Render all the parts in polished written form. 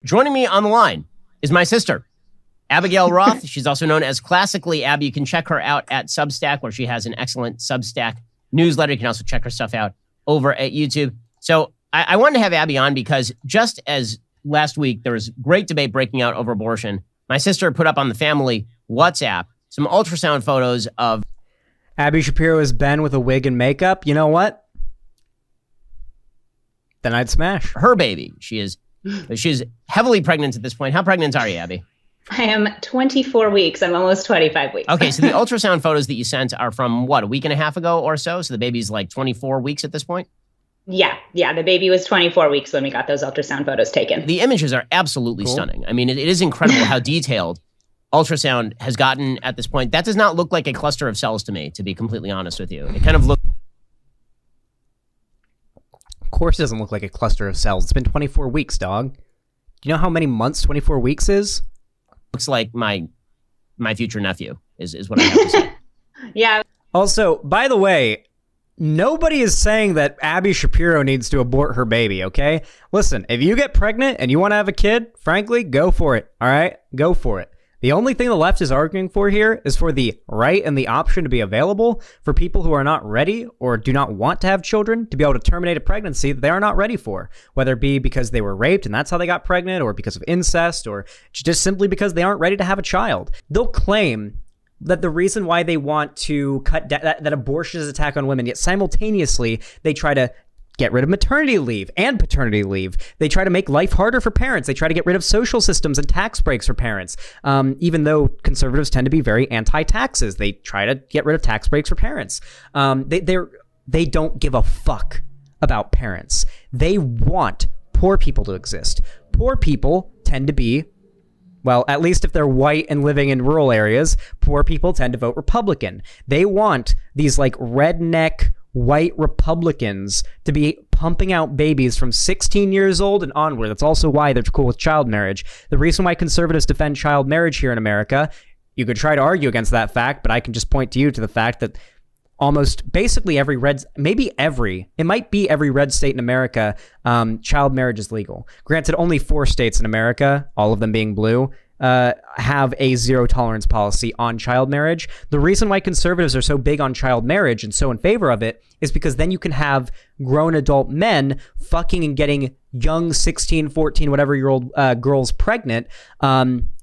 Joining me on the line is my sister, Abigail Roth. She's also known as Classically Abby. You can check her out at Substack, where she has an excellent Substack newsletter. You can also check her stuff out over at YouTube. So I wanted to have Abby on because just as last week, there was great debate breaking out over abortion. My sister put up on the family WhatsApp some ultrasound photos of Abby Shapiro as Ben with a wig and makeup. You know what? Then I'd smash. Her baby. She's heavily pregnant at this point. How pregnant are you, Abby? I am 24 weeks. I'm almost 25 weeks. Okay, so the ultrasound photos that you sent are from, what, a week and a half ago or so? So the baby's like 24 weeks at this point? Yeah. The baby was 24 weeks when we got those ultrasound photos taken. The images are absolutely stunning. I mean, it is incredible how detailed ultrasound has gotten at this point. That does not look like a cluster of cells to me, to be completely honest with you. It kind of looks... Of course it doesn't look like a cluster of cells. It's been 24 weeks, dog. Do you know how many months 24 weeks is? Looks like my future nephew is what I have to say. Yeah. Also, by the way, nobody is saying that Abby Shapiro needs to abort her baby, okay? Listen, if you get pregnant and you want to have a kid, frankly, go for it, all right? Go for it. The only thing the left is arguing for here is for the right and the option to be available for people who are not ready or do not want to have children to be able to terminate a pregnancy that they are not ready for, whether it be because they were raped and that's how they got pregnant, or because of incest, or just simply because they aren't ready to have a child. They'll claim that the reason why they want to cut that abortion is an attack on women, yet simultaneously they try to get rid of maternity leave and paternity leave. They try to make life harder for parents. They try to get rid of social systems and tax breaks for parents. Even though conservatives tend to be very anti-taxes, they try to get rid of tax breaks for parents. They don't give a fuck about parents. They want poor people to exist. Poor people tend to be, well, at least if they're white and living in rural areas, poor people tend to vote Republican. They want these like redneck white Republicans to be pumping out babies from 16 years old and onward. That's also why they're cool with child marriage. The reason why conservatives defend child marriage here in America, you could try to argue against that fact, but I can just point to you to the fact that almost basically every red state in America, child marriage is legal. Granted, only 4 states in America, all of them being blue, have a zero tolerance policy on child marriage. The reason why conservatives are so big on child marriage and so in favor of it is because then you can have grown adult men fucking and getting young 16, 14, whatever year old girls pregnant,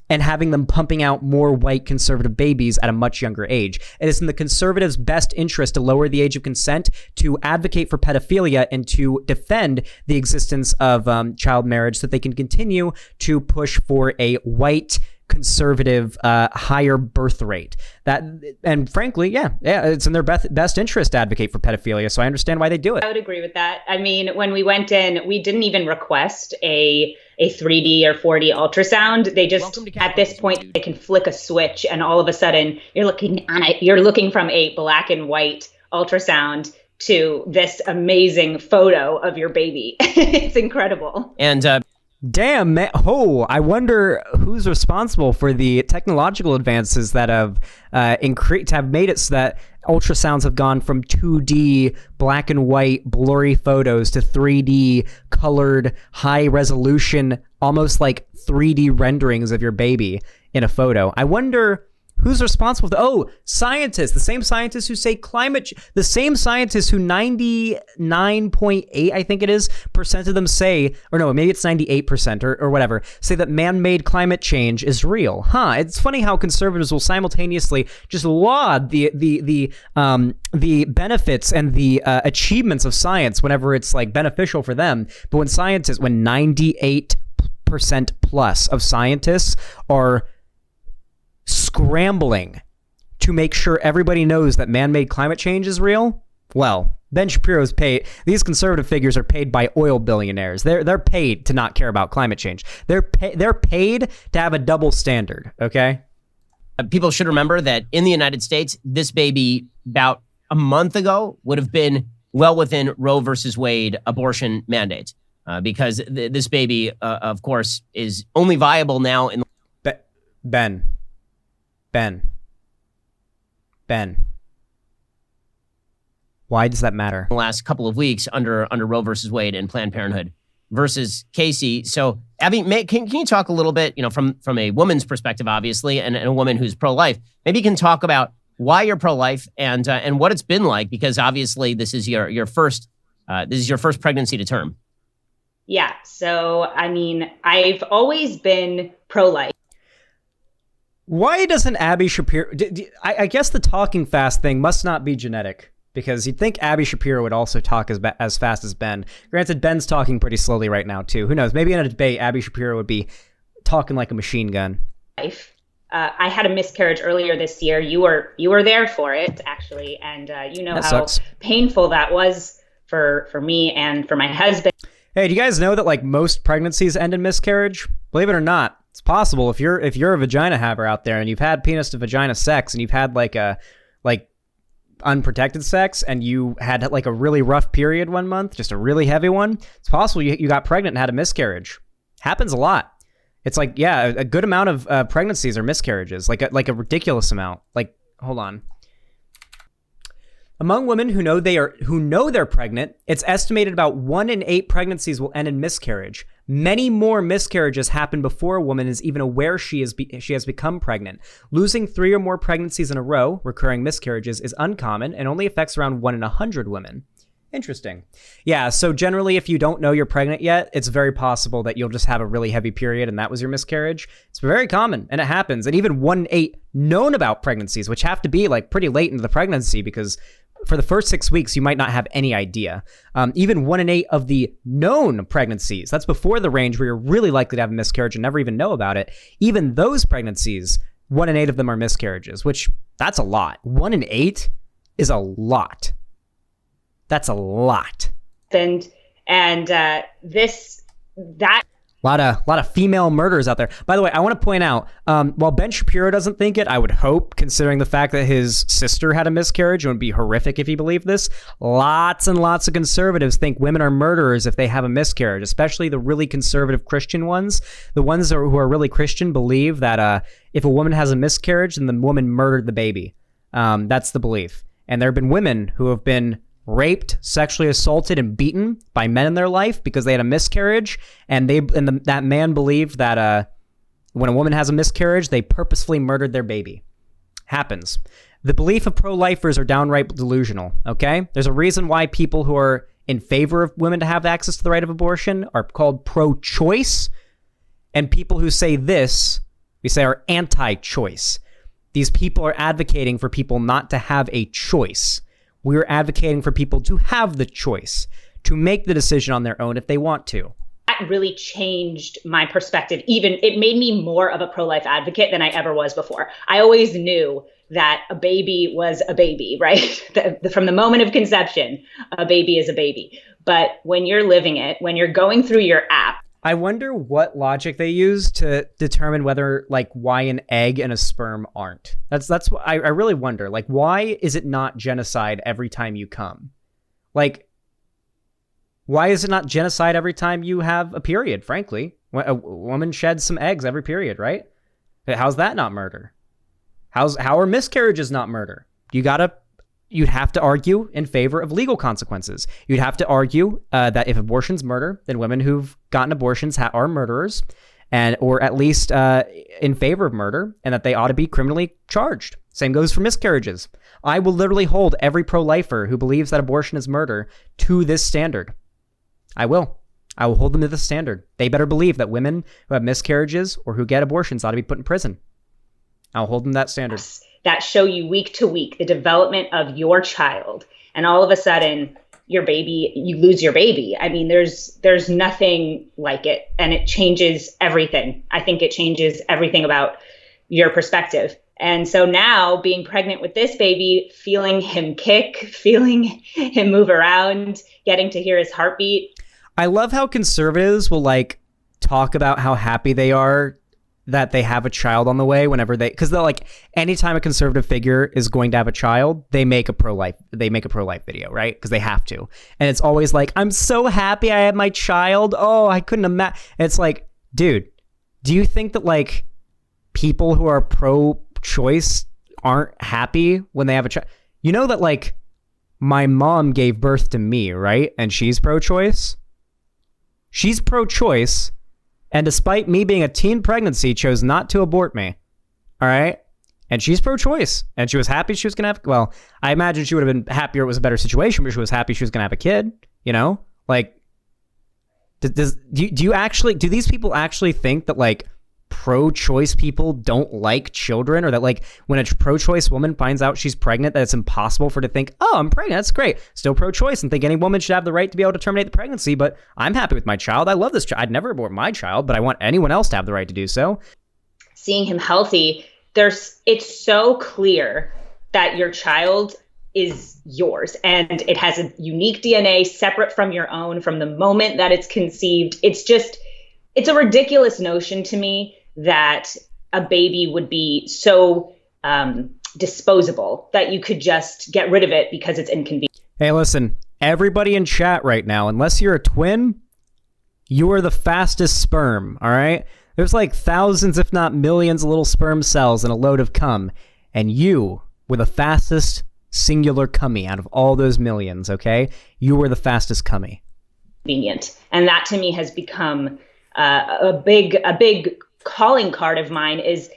and having them pumping out more white conservative babies at a much younger age. It is in the conservatives' best interest to lower the age of consent, to advocate for pedophilia, and to defend the existence of child marriage so that they can continue to push for a white conservative higher birth rate. And frankly, yeah, it's in their best interest to advocate for pedophilia, so I understand why they do it. I would agree with that. I mean, when we went in, we didn't even request a 3D or 4D ultrasound. They just, at this point, they can flick a switch and all of a sudden you're looking from a black and white ultrasound to this amazing photo of your baby. It's incredible. And damn, man. Oh, I wonder who's responsible for the technological advances that have made it so that ultrasounds have gone from 2D black and white blurry photos to 3D colored high resolution, almost like 3D renderings of your baby in a photo. I wonder who's responsible for scientists, the same scientists who say the same scientists who 99.8, I think it is, percent of them say, or no, maybe it's 98% or whatever, say that man-made climate change is real. It's funny how conservatives will simultaneously just laud the benefits and the achievements of science whenever it's like beneficial for them. But when 98% plus of scientists are scrambling to make sure everybody knows that man-made climate change is real, well, Ben Shapiro's paid. These conservative figures are paid by oil billionaires. They're paid to not care about climate change. They're paid to have a double standard. Okay. People should remember that in the United States, this baby about a month ago would have been well within Roe versus Wade abortion mandates, because this baby, of course, is only viable now in. Ben. Why does that matter? The last couple of weeks under Roe versus Wade and Planned Parenthood versus Casey. So Abby, can you talk a little bit, from a woman's perspective, obviously, and a woman who's pro-life? Maybe you can talk about why you're pro-life and what it's been like, because obviously this is your first pregnancy to term. Yeah. So, I mean, I've always been pro-life. Why doesn't Abby Shapiro... I guess the talking fast thing must not be genetic, because you'd think Abby Shapiro would also talk as fast as Ben. Granted, Ben's talking pretty slowly right now, too. Who knows? Maybe in a debate, Abby Shapiro would be talking like a machine gun. I had a miscarriage earlier this year. You were there for it, actually, and you know that how sucks. Painful that was for me and for my husband. Hey, do you guys know that like most pregnancies end in miscarriage? Believe it or not, it's possible. If you're a vagina haver out there and you've had penis to vagina sex and you've had like unprotected sex and you had like a really rough period one month, just a really heavy one, it's possible you got pregnant and had a miscarriage. Happens a lot. It's like, yeah, a good amount of pregnancies are miscarriages, like a ridiculous amount. Like, hold on. Among women who know they're pregnant, it's estimated about 1 in 8 pregnancies will end in miscarriage. Many more miscarriages happen before a woman is even aware she has become pregnant. Losing 3 or more pregnancies in a row, recurring miscarriages, is uncommon and only affects around 1 in 100 women. Interesting. Yeah, so generally, if you don't know you're pregnant yet, it's very possible that you'll just have a really heavy period and that was your miscarriage. It's very common, and it happens. And even 1 in 8 known about pregnancies, which have to be like pretty late into the pregnancy, because for the first 6 weeks, you might not have any idea. Even 1 in 8 of the known pregnancies, that's before the range where you're really likely to have a miscarriage and never even know about it. Even those pregnancies, 1 in 8 of them are miscarriages, which that's a lot. 1 in 8 is a lot. That's a lot. And that a lot of female murders out there. By the way, I want to point out, while Ben Shapiro doesn't think it, I would hope, considering the fact that his sister had a miscarriage, it would be horrific if he believed this. Lots and lots of conservatives think women are murderers if they have a miscarriage, especially the really conservative Christian ones. The ones who are really Christian believe that if a woman has a miscarriage, then the woman murdered the baby. That's the belief. And there have been women who have been raped, sexually assaulted, and beaten by men in their life because they had a miscarriage, and that man believed that when a woman has a miscarriage, they purposefully murdered their baby. Happens. The belief of pro-lifers are downright delusional, okay? There's a reason why people who are in favor of women to have access to the right of abortion are called pro-choice, and people who say this, we say, are anti-choice. These people are advocating for people not to have a choice. We're advocating for people to have the choice, to make the decision on their own if they want to. That really changed my perspective. Even it made me more of a pro-life advocate than I ever was before. I always knew that a baby was a baby, right? From the moment of conception, a baby is a baby. But when you're living it, when you're going through your app, I wonder what logic they use to determine whether, like, why an egg and a sperm aren't. That's what I really wonder. Like, why is it not genocide every time you come? Like, why is it not genocide every time you have a period, frankly? A woman sheds some eggs every period, right? How's that not murder? How are miscarriages not murder? You'd have to argue in favor of legal consequences. You'd have to argue that if abortion's murder, then women who've gotten abortions are murderers, or at least in favor of murder, and that they ought to be criminally charged. Same goes for miscarriages. I will literally hold every pro-lifer who believes that abortion is murder to this standard. I will hold them to this standard. They better believe that women who have miscarriages or who get abortions ought to be put in prison. I'll hold them that standard. That show you week to week the development of your child, and all of a sudden you lose your baby. I mean, there's nothing like it, and it changes everything. I think it changes everything about your perspective. And so now, being pregnant with this baby, feeling him kick, feeling him move around, getting to hear his heartbeat. I love how conservatives will like talk about how happy they are that they have a child on the way whenever because they're like, anytime a conservative figure is going to have a child, they make a pro-life video, right? Because they have to. And it's always like, I'm so happy I had my child. Oh, I couldn't imagine. It's like, dude, do you think that like people who are pro-choice aren't happy when they have a child? You know that like my mom gave birth to me, right? And she's pro-choice. She's pro-choice. And despite me being a teen pregnancy, chose not to abort me. All right? And she's pro-choice. And she was happy she was going to have, well, I imagine she would have been happier it was a better situation, but she was happy she was going to have a kid, you know? Like, do these people actually think that, like, pro-choice people don't like children, or that, like, when a pro-choice woman finds out she's pregnant, that it's impossible for her to think, oh, I'm pregnant, that's great, still pro-choice, and think any woman should have the right to be able to terminate the pregnancy, but I'm happy with my child, I love this child, I'd never abort my child, but I want anyone else to have the right to do so. Seeing him healthy, it's so clear that your child is yours and it has a unique DNA separate from your own from the moment that it's conceived. It's a ridiculous notion to me that a baby would be so disposable that you could just get rid of it because it's inconvenient. Hey, listen, everybody in chat right now, unless you're a twin, you are the fastest sperm, all right? There's like thousands, if not millions, of little sperm cells in a load of cum, and you were the fastest singular cummy out of all those millions, okay? You were the fastest cummy. Convenient. And that to me has become a big calling card of mine. Is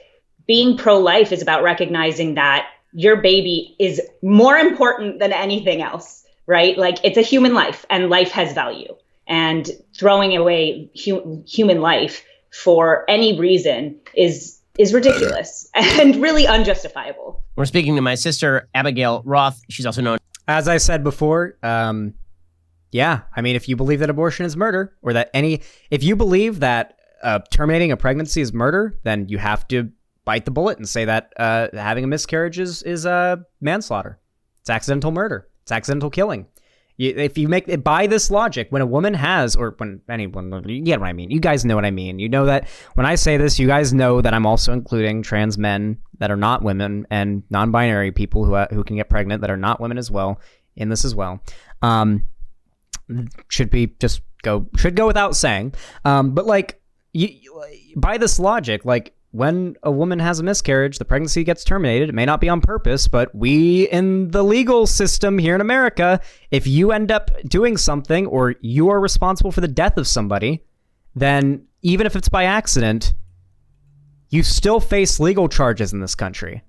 being pro-life is about recognizing that your baby is more important than anything else, right? Like, it's a human life and life has value, and throwing away human life for any reason is ridiculous and really unjustifiable. We're speaking to my sister, Abigail Roth. She's also known. As I said before, yeah, I mean, if you believe that abortion is murder, or that if you believe that terminating a pregnancy is murder, then you have to bite the bullet and say that having a miscarriage is manslaughter. It's accidental murder. It's accidental killing. If you make it by this logic, when a woman has, or when anyone, you get what I mean. You guys know what I mean. You know that when I say this, you guys know that I'm also including trans men that are not women and non-binary people who can get pregnant that are not women as well in this as well. Should go without saying. But like, by this logic, like, when a woman has a miscarriage, the pregnancy gets terminated. It may not be on purpose, but we in the legal system here in America, if you end up doing something or you are responsible for the death of somebody, then even if it's by accident, you still face legal charges in this country.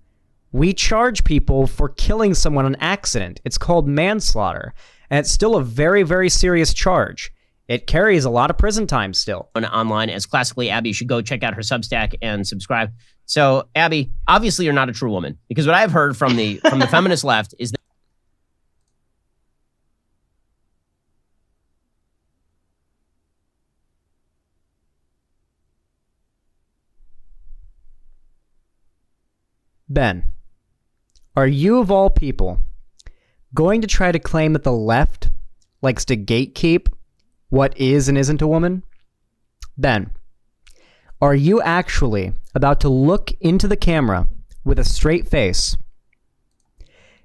We charge people for killing someone on accident. It's called manslaughter, and it's still a very, very serious charge. It carries a lot of prison time still. Online as Classically Abby. You should go check out her Substack and subscribe. So, Abby, obviously you're not a true woman, because what I've heard from the feminist left is that Ben, are you of all people going to try to claim that the left likes to gatekeep what is and isn't a woman? Ben, are you actually about to look into the camera with a straight face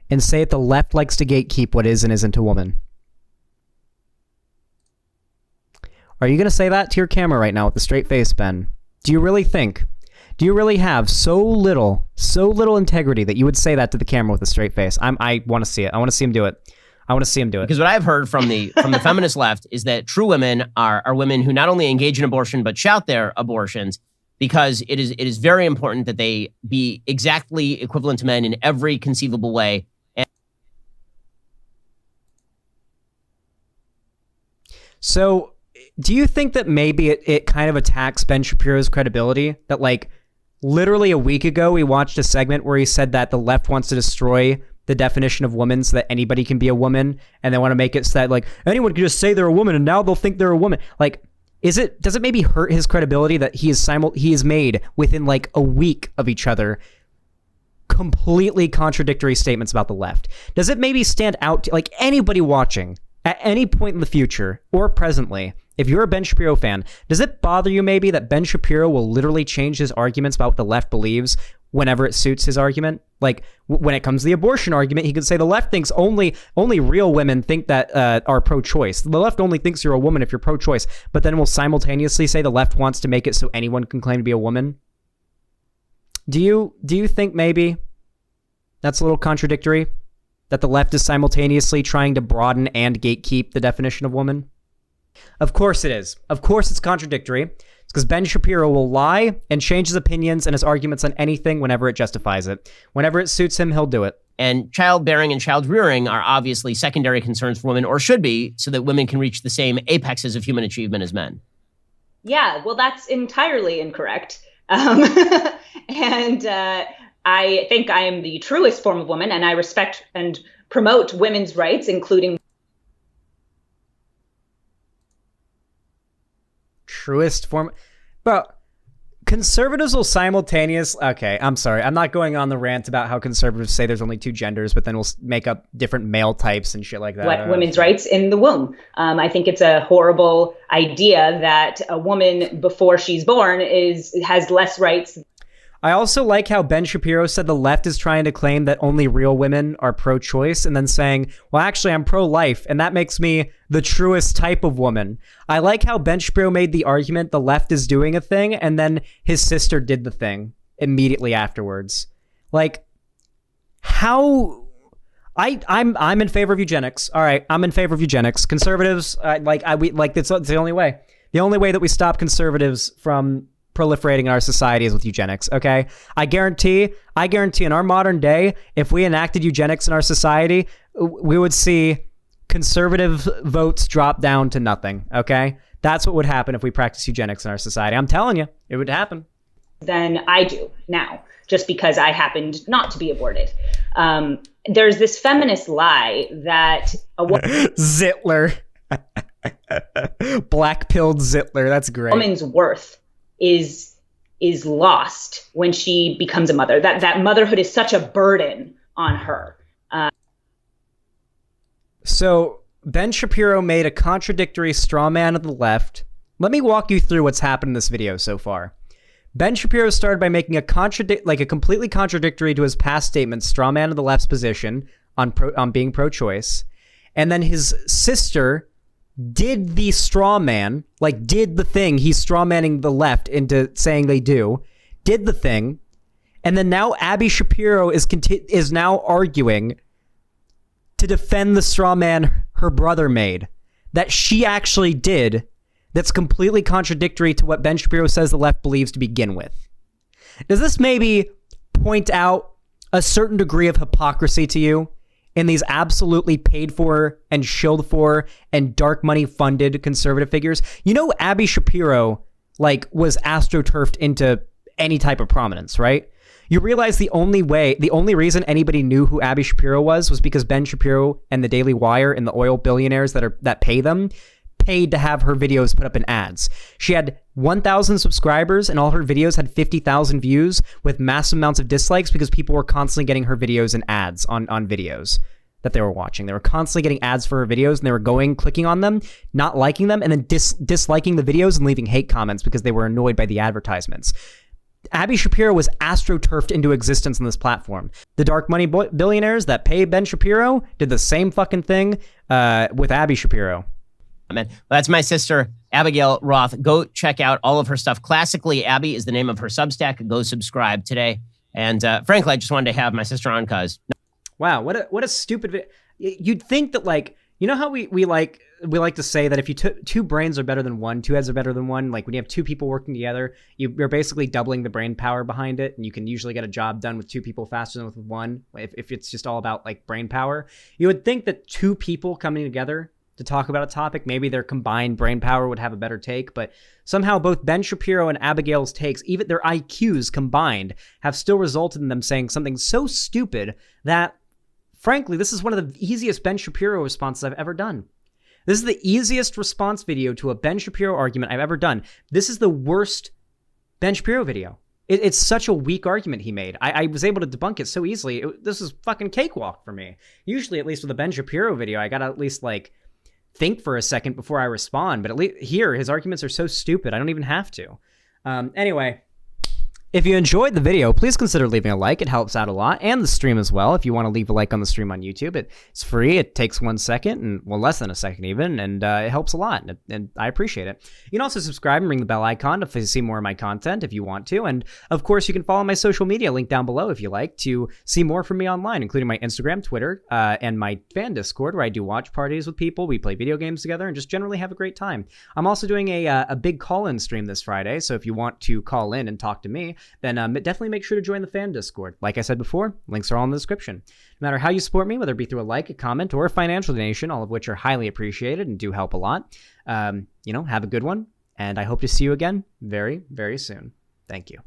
and say that the left likes to gatekeep what is and isn't a woman? Are you going to say that to your camera right now with a straight face, Ben? Do you really have so little integrity that you would say that to the camera with a straight face? I want to see it. I want to see him do it. Because what I've heard from the feminist left is that true women are women who not only engage in abortion, but shout their abortions, because it is very important that they be exactly equivalent to men in every conceivable way. So do you think that maybe it kind of attacks Ben Shapiro's credibility? That, like, literally a week ago, we watched a segment where he said that the left wants to destroy the definition of woman so that anybody can be a woman, and they want to make it so that, like, anyone can just say they're a woman and now they'll think they're a woman. Like, does it maybe hurt his credibility that he is made within like a week of each other completely contradictory statements about the left? Does it maybe stand out to, like, anybody watching at any point in the future or presently, if you're a Ben Shapiro fan, does it bother you maybe that Ben Shapiro will literally change his arguments about what the left believes whenever it suits his argument? Like, when it comes to the abortion argument, he could say the left thinks only real women think that are pro-choice. The left only thinks you're a woman if you're pro-choice, but then will simultaneously say the left wants to make it so anyone can claim to be a woman. Do you think maybe that's a little contradictory? That the left is simultaneously trying to broaden and gatekeep the definition of woman? Of course it is. Of course it's contradictory. It's because Ben Shapiro will lie and change his opinions and his arguments on anything whenever it justifies it. Whenever it suits him, he'll do it. And childbearing and child rearing are obviously secondary concerns for women, or should be, so that women can reach the same apexes of human achievement as men. Yeah, well, that's entirely incorrect. And I think I am the truest form of woman, and I respect and promote women's rights, including truest form. But conservatives will okay, I'm sorry. I'm not going on the rant about how conservatives say there's only two genders, but then we'll make up different male types and shit like that. What women's rights in the womb. I think it's a horrible idea that a woman before she's born has less rights. I also like how Ben Shapiro said the left is trying to claim that only real women are pro-choice and then saying, well, actually, I'm pro-life, and that makes me the truest type of woman. I like how Ben Shapiro made the argument the left is doing a thing, and then his sister did the thing immediately afterwards. Like, how... I'm in favor of eugenics. All right, I'm in favor of eugenics. Conservatives, it's the only way. The only way that we stop conservatives from proliferating in our society is with eugenics, okay? I guarantee in our modern day, if we enacted eugenics in our society, we would see conservative votes drop down to nothing, okay? That's what would happen if we practice eugenics in our society. I'm telling you, it would happen. Than I do now, just because I happened not to be aborted. There's this feminist lie that a Zitler. Black-pilled Zitler, that's great. Woman's worth is lost when she becomes a mother. That motherhood is such a burden on her. So Ben Shapiro made a contradictory straw man of the left. Let me walk you through what's happened in this video so far. Ben Shapiro started by making a completely contradictory to his past statements straw man of the left's position on being pro-choice, and then his sister did the straw man, did the thing. He's straw manning the left into saying they did the thing. And then now Abby Shapiro is now arguing to defend the straw man her brother made, that she actually did, that's completely contradictory to what Ben Shapiro says the left believes to begin with. Does this maybe point out a certain degree of hypocrisy to you in these absolutely paid for and shilled for and dark money funded conservative figures? You know, Abby Shapiro was astroturfed into any type of prominence, right? You realize the only reason anybody knew who Abby Shapiro was because Ben Shapiro and the Daily Wire and the oil billionaires that pay them paid to have her videos put up in ads. She had 1,000 subscribers and all her videos had 50,000 views with massive amounts of dislikes because people were constantly getting her videos and ads on videos that they were watching. They were constantly getting ads for her videos and they were clicking on them, not liking them, and then disliking the videos and leaving hate comments because they were annoyed by the advertisements. Abby Shapiro was astroturfed into existence on this platform. The dark money billionaires that pay Ben Shapiro did the same fucking thing with Abby Shapiro. Man, well, that's my sister, Abigail Roth. Go check out all of her stuff. Classically Abby is the name of her Substack. Go subscribe today. And frankly, I just wanted to have my sister on because... Wow, what a stupid video. You'd think that, you know how we like to say that if you two brains are better than one, two heads are better than one, when you have two people working together, you're basically doubling the brain power behind it, and you can usually get a job done with two people faster than with one, if it's just all about, brain power. You would think that two people coming together to talk about a topic, maybe their combined brain power would have a better take, but somehow both Ben Shapiro and Abigail's takes, even their IQs combined, have still resulted in them saying something so stupid that, frankly, this is one of the easiest Ben Shapiro responses I've ever done. This is the easiest response video to a Ben Shapiro argument I've ever done. This is the worst Ben Shapiro video. It's such a weak argument he made. I was able to debunk it so easily. This is fucking cakewalk for me. Usually, at least with a Ben Shapiro video, I gotta at least, think for a second before I respond. But at least here, his arguments are so stupid, I don't even have to. Anyway, If you enjoyed the video, please consider leaving a like. It helps out a lot, and the stream as well. If you want to leave a like on the stream on YouTube, it's free. It takes 1 second, and well, less than a second even, and it helps a lot, and I appreciate it. You can also subscribe and ring the bell icon to see more of my content if you want to, and of course, you can follow my social media link down below if you like to see more from me online, including my Instagram, Twitter, and my fan Discord, where I do watch parties with people. We play video games together and just generally have a great time. I'm also doing a big call-in stream this Friday, so if you want to call in and talk to me, then definitely make sure to join the fan Discord. Like I said before, links are all in the description. No matter how you support me, whether it be through a like, a comment, or a financial donation, all of which are highly appreciated and do help a lot, have a good one, and I hope to see you again very, very soon. Thank you.